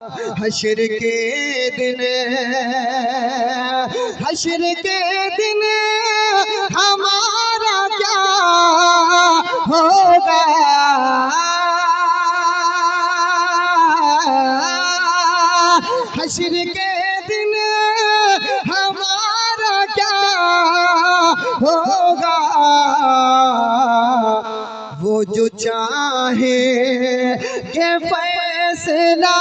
حشر کے دن حشر کے دن ہمارا کیا ہوگا حشر کے دن ہمارا کیا ہوگا وہ جو چاہے کہ فیصلہ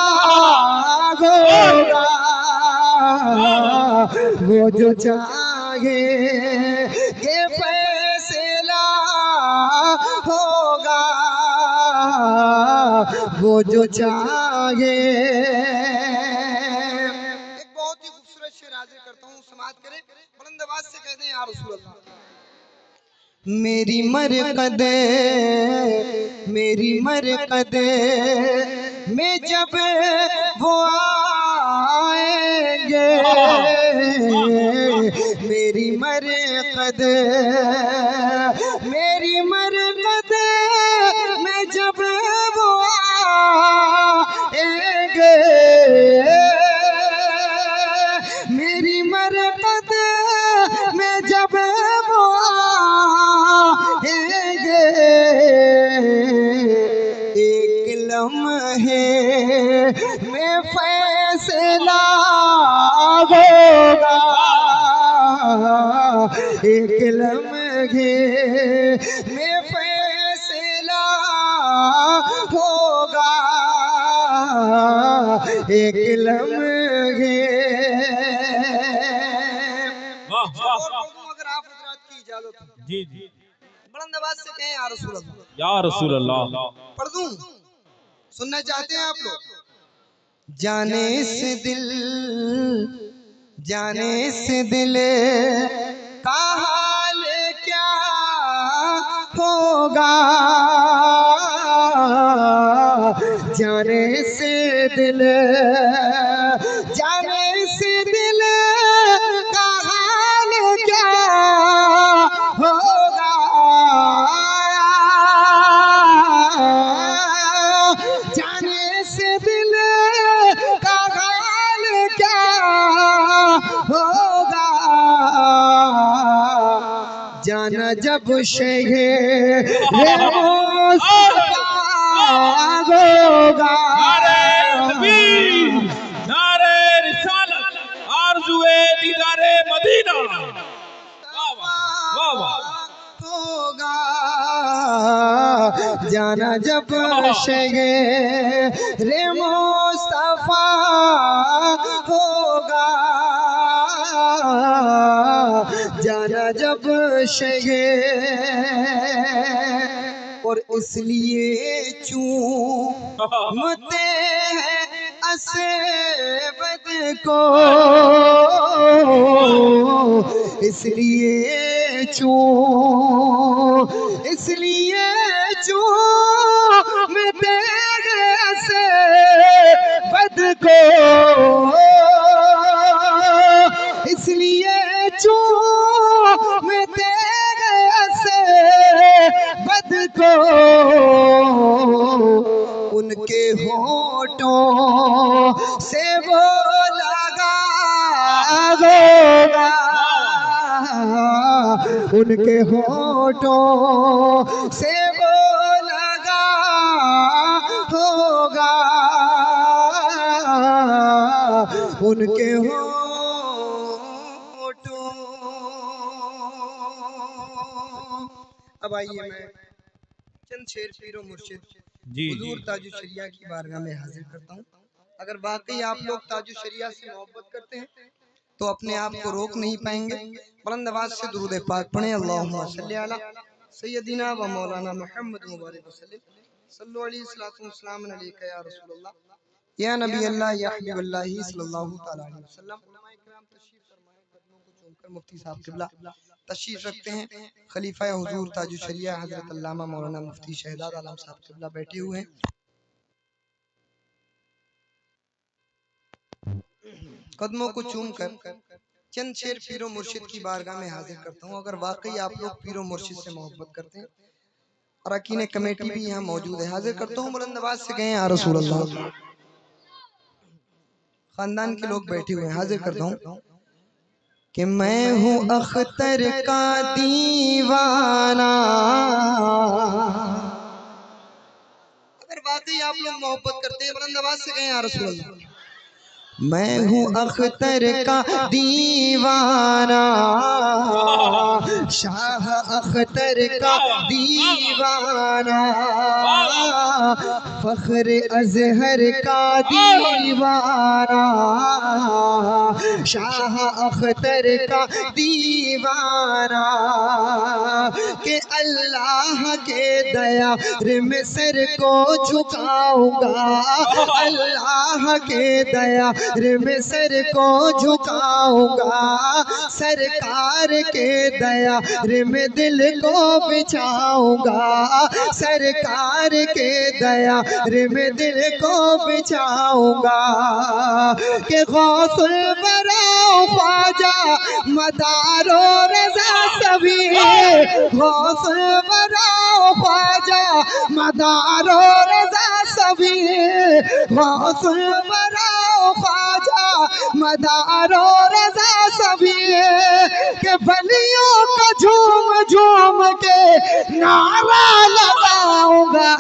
ہوگا وہ جو چاہے کہ فیصلہ ہوگا وہ جو چاہے ایک بہت ہی خوبصورت شعر حاضر کرتا ہوں سماعت کریں بلند آواز سے کہہ دیں یا رسول اللہ میری مرقد میں جب وہ آئیں گے میری مرقد میں جب وہ آئیں گے میری مرقد میں جب وہ آئیں گے ایک لمحے میں فیصلہ ہوگا ایک لمحے میں فیصلہ ہوگا ایک لمحے اگر آپ حضرات کی اجازت ہو جی بلند آواز سے کہیں یا رسول اللہ یا رسول اللہ پڑھ دوں سننا چاہتے ہیں آپ لوگ جانے سے دل کا حال کیا ہوگا جانے سے دل کا حال کیا ہوگا جانے سے دل کا حال کیا ہوگا جانا جب شہر ہوگا نعرہ رسالت آرزوئے دیدار مدینہ ہوگا جانا جب شہر مصطفیٰ ہوگا جانا جب شہر اور اس لیے چومتے ہیں اسود کو اس لیے چومتے ہیں اسود کو اس لیے چومتے ہیں اسود کو ان کے ہونٹوں سے وہ لگا ہوگا ان کے ہونٹوں سے وہ لگا ہوگا ان کے ہونٹوں اب آئیے میں چند شعر پیر و مرشد حضور تاج الشریعہ کی بارگاہ میں حاضر کرتا ہوں اگر واقعی آپ لوگ تاج الشریعہ سے محبت کرتے ہیں تو اپنے آپ کو روک نہیں پائیں گے بلند آواز سے درود پاک پڑھیں اللہم صلی علی سیدنا و مولانا محمد مبارک وسلم صلو علیہ السلام علیکہ یا رسول اللہ یا نبی اللہ یا حبیب اللہ صلی اللہ علیہ وسلم مفتی صاحب قبلہ تشریف رکھتے ہیں خلیفہ حضور تاج الشریعہ حضرت علامہ مولانا مفتی شہزاد عالم صاحب قبلہ بیٹھے ہوئے ہیں قدموں کو چوم کر چند شعر پیر و مرشد کی بارگاہ میں حاضر کرتا ہوں اگر واقعی آپ لوگ پیر و مرشد سے محبت کرتے ہیں اراکین کمیٹی بھی یہاں موجود ہے حاضر کرتا ہوں بلند آواز سے کہیں یا رسول اللہ خاندان کے لوگ بیٹھے ہوئے ہیں، حاضر کرتا ہوں کہ میں ہوں اختر کا دیوانہ. اگر واقعی آپ لوگ محبت کرتے ہیں بلند آواز سے کہیں یا رسول اللہ. میں ہوں اختر کا دیوانہ، شاہ اختر کا دیوانہ، فخر ازہر کا دیوانہ، شاہ اختر کا دیوانہ، کہ اللہ کے دیار میں سر کو جھکاؤں گا، اللہ کے دیار میں سر کو جھکاؤں گا، سرکار کے دیار میں دل کو بچھاؤں گا، سرکار کے دیار میں دل کو بچھاؤں گا، کہ غوث الورا خواجہ مدار و رضا سبھی، غوث الورا خواجہ مدار و رضا سبھی، غوث الورا خواجہ مدار و رضا سبھی، کہ بلیوں کا جھوم جھوم کے نعرہ لگاؤں گا.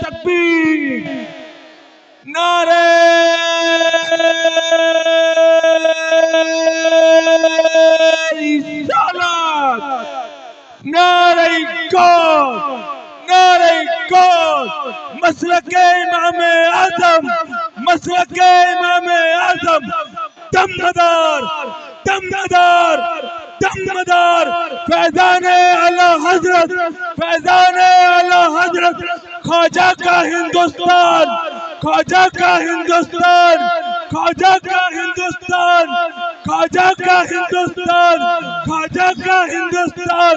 تکبیر، نعرہ رسالت، نعرہ گوث، نعرہ گوث، مسلک امام اعظم، مسلک امام اعظم، دمدار دمدار دمدار، فیضان اعلی حضرت، فیضان اعلی حضرت، خواجہ کا ہندوستان، خواجہ کا ہندوستان، خواجہ کا ہندوستان، خواجہ کا ہندوستان، خواجہ کا ہندوستان،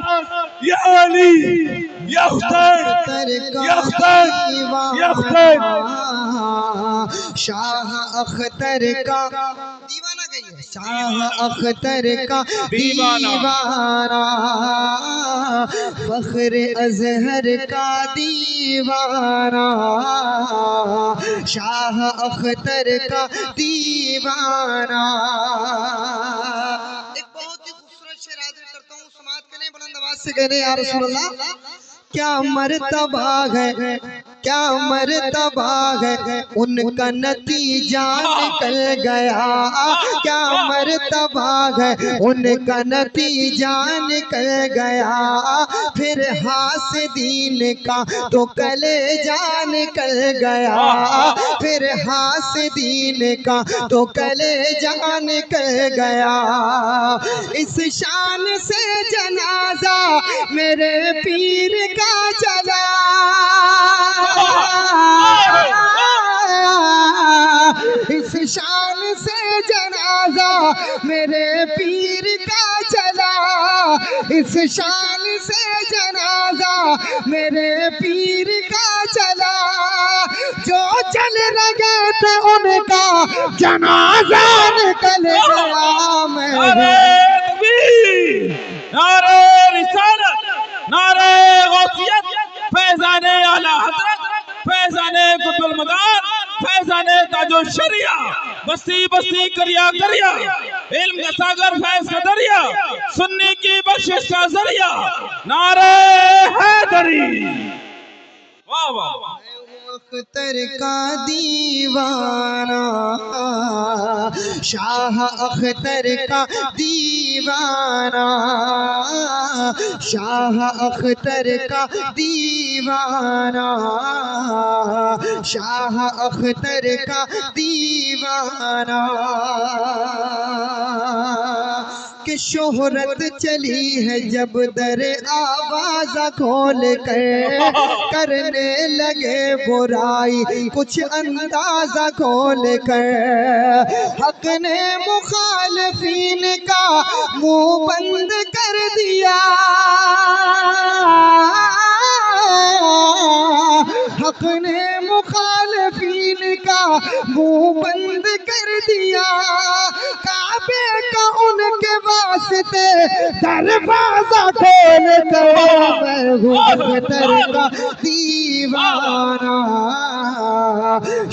یا علی، یا حسین، یا حسین، یا حسین. شاہ اختر کا دیوانہ کہیے، شاہ اختر کا دیوانہ، فخر ازہر کا دیوانہ، شاہ اختر کا دیوانہ. ایک بہت ہی خوبصورت شعر حاضر کرتا ہوں، سماعت کریں، بلند آواز سے کہنے یا رسول اللہ. کیا مرتبہ ہے، کیا مرتبہ ہے، ان کا نتیجہ نکل گیا، کیا مرتبہ ہے، ان کا نتیجہ نکل گیا، پھر حاسدین کا تو کلیجہ نکل گیا، پھر حاسدین کا تو کلیجہ نکل گیا. اس شان سے جنازہ میرے پیر کا چلا، اس شان سے جنازہ میرے پیر کا چلا، اس شان سے جنازہ میرے پیر کا چلا، جو چل رہے تھے ان کا جنازہ نکل گیا. نعرہ تکبیر، نعرہ رسالت، نعرہ غوثیت، فیضان اعلی حضرت، فیضان قطب المدار، فیضان تاج الشریعہ، بستی بستی کریا کریا، علم کا ساگر فیض کا دریا، سنی کی بخشش کا ذریعہ، نعرہ حیدری. واہ واہ. اختر کا دیوانہ، شاہ اختر کا دیوانہ، شاہ اختر کا دیوانہ، شاہ اختر کا دیوانہ. کہ شہرت چلی ہے جب در آواز کھول کر، کرنے لگے برائی کچھ اندازہ کھول کر، حق نے مخالفین کا منہ بند کر دیا، حق نے مخالفین کا منہ بند کر دیا، کعبے کا ان کے واسطے دروازہ کھول کر ہوں اختر کا دیوانہ،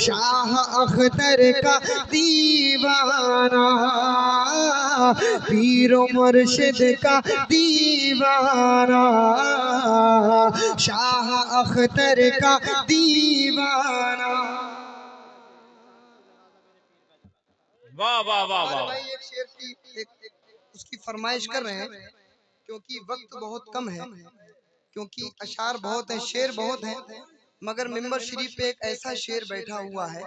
شاہ اختر کا دیوانہ، پیر و مرشد کا دیوانہ، شاہ اختر کا دیوانہ۔ واہ واہ واہ ہمارے واہ، بھائی ایک شعر کی اس کی فرمائش کر رہے ہیں کیونکہ وقت بہت کم ہے، کیونکہ اشعار بہت ہیں، شعر بہت ہیں، مگر منبر شریف پہ ایک ایسا شعر بیٹھا ہوا ہے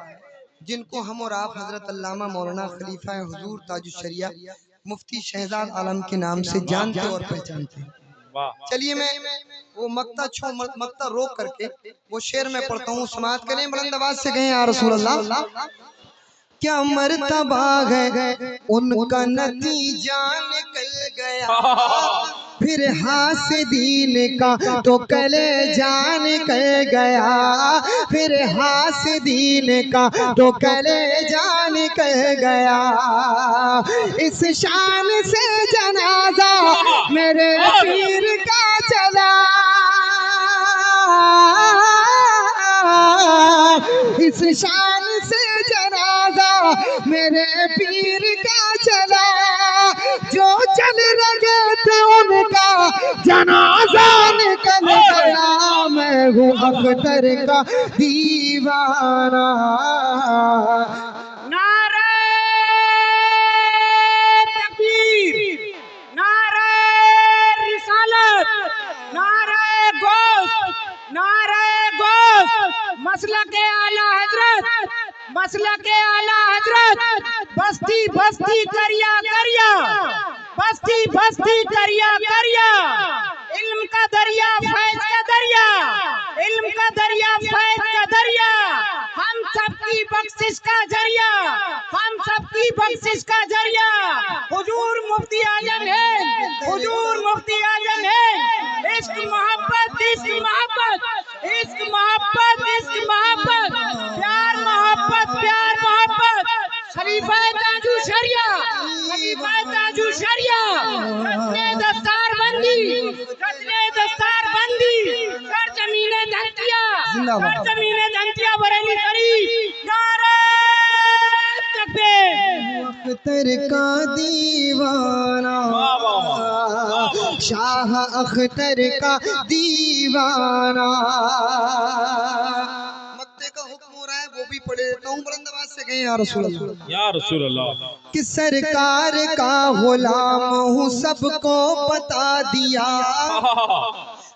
جن کو ہم اور آپ حضرت علامہ مولانا خلیفہ حضور تاج الشریعہ مفتی شہزاد عالم کے نام سے جانتے اور پہچانتے ہیں۔ چلیے میں وہ مقطع روک کر کے وہ شعر میں پڑھتا ہوں، سماعت کریں، بلند آواز سے کہیں یا رسول اللہ۔ کیا مرتبہ ہے ان کا نتیجہ نکل گیا، پھر حاسدین کا تو کلیجہ نکل گیا، پھر حاسدین کا تو کلیجہ نکل گیا، اس شان سے جنازہ میرے پیر کا چلا، اس شان سے جنازہ میرے پیر کا چلا، جو چل رہے تھے ان کا جنازہ نکل گیا، میں ہوں اختر کا دیوانہ۔ نعرہ تکبیر، نعرہ رسالت، نعرہ غوث، نعرہ غوث، مسلک اعلی حضرت، مسلک اعلی حضرت، بستی بستی کریا کریا، بستی بستی کریا کریا، علم کا دریا فیض کا دریا، علم کا دریا فیض کا دریا، ہم سب کی بخشش کا ذریعہ، ہم سب کی بخشش کا ذریعہ، حضور مفتی اعظم ہے، حضور مفتی اعظم ہے، عشق محبت عشق محبت عشق محبت عشق محبت، پیار محبت پیار محبت، خلیفہ تاج الشریعہ، خلیفہ تاج الشریعہ، رسم دستار بندی، رسم دستار بندی، سرزمین دھنتیا، سرزمین دھنتیا بریلی شریف، نعرہ تکبیر۔ اختر کا دیوانہ، شاہ اختر کا دیوانہ، مکتے کا حکم ہو رہا ہے وہ بھی پڑھے دیتا ہوں، بلند آواز سے کہیں یا رسول اللہ۔ یا رسول اللہ، کہ سرکار کا غلام ہوں سب کو بتا دیا،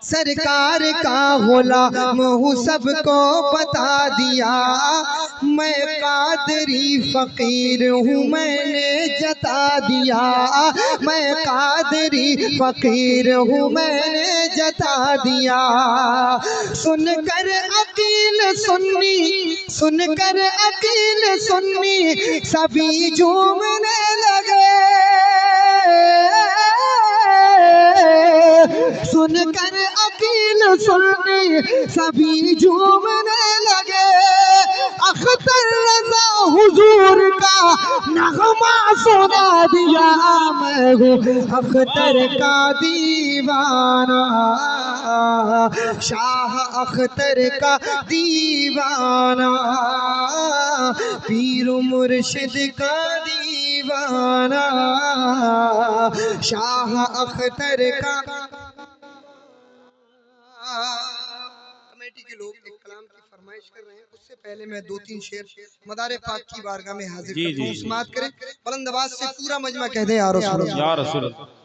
سرکار کا غلام ہوں سب کو بتا دیا، میں قادری فقیر ہوں میں نے جتا دیا، میں قادری فقیر ہوں میں نے جتا دیا، سن کر عقیل سنی، سن کر عقیل سنی سبھی جھومنے لگے، سن کر عقیل سنی سبھی جھومنے لگے، اختر رضا حضور کا نغمہ سنا دیا، میں ہوں اختر کا دیوانہ، شاہ اختر کا دیوانہ، پیر و مرشد کا دیوانہ، شاہ اختر کا۔ کمیٹی کے لوگ ایک کلام کی فرمائش کر رہے ہیں، اس سے پہلے میں دو تین شعر مدار پاک کی بارگاہ میں حاضر کرتا ہوں، سماعت کریں، بلند آواز سے پورا مجمع کہہ دیں یا رسول اللہ۔ یا رسول اللہ۔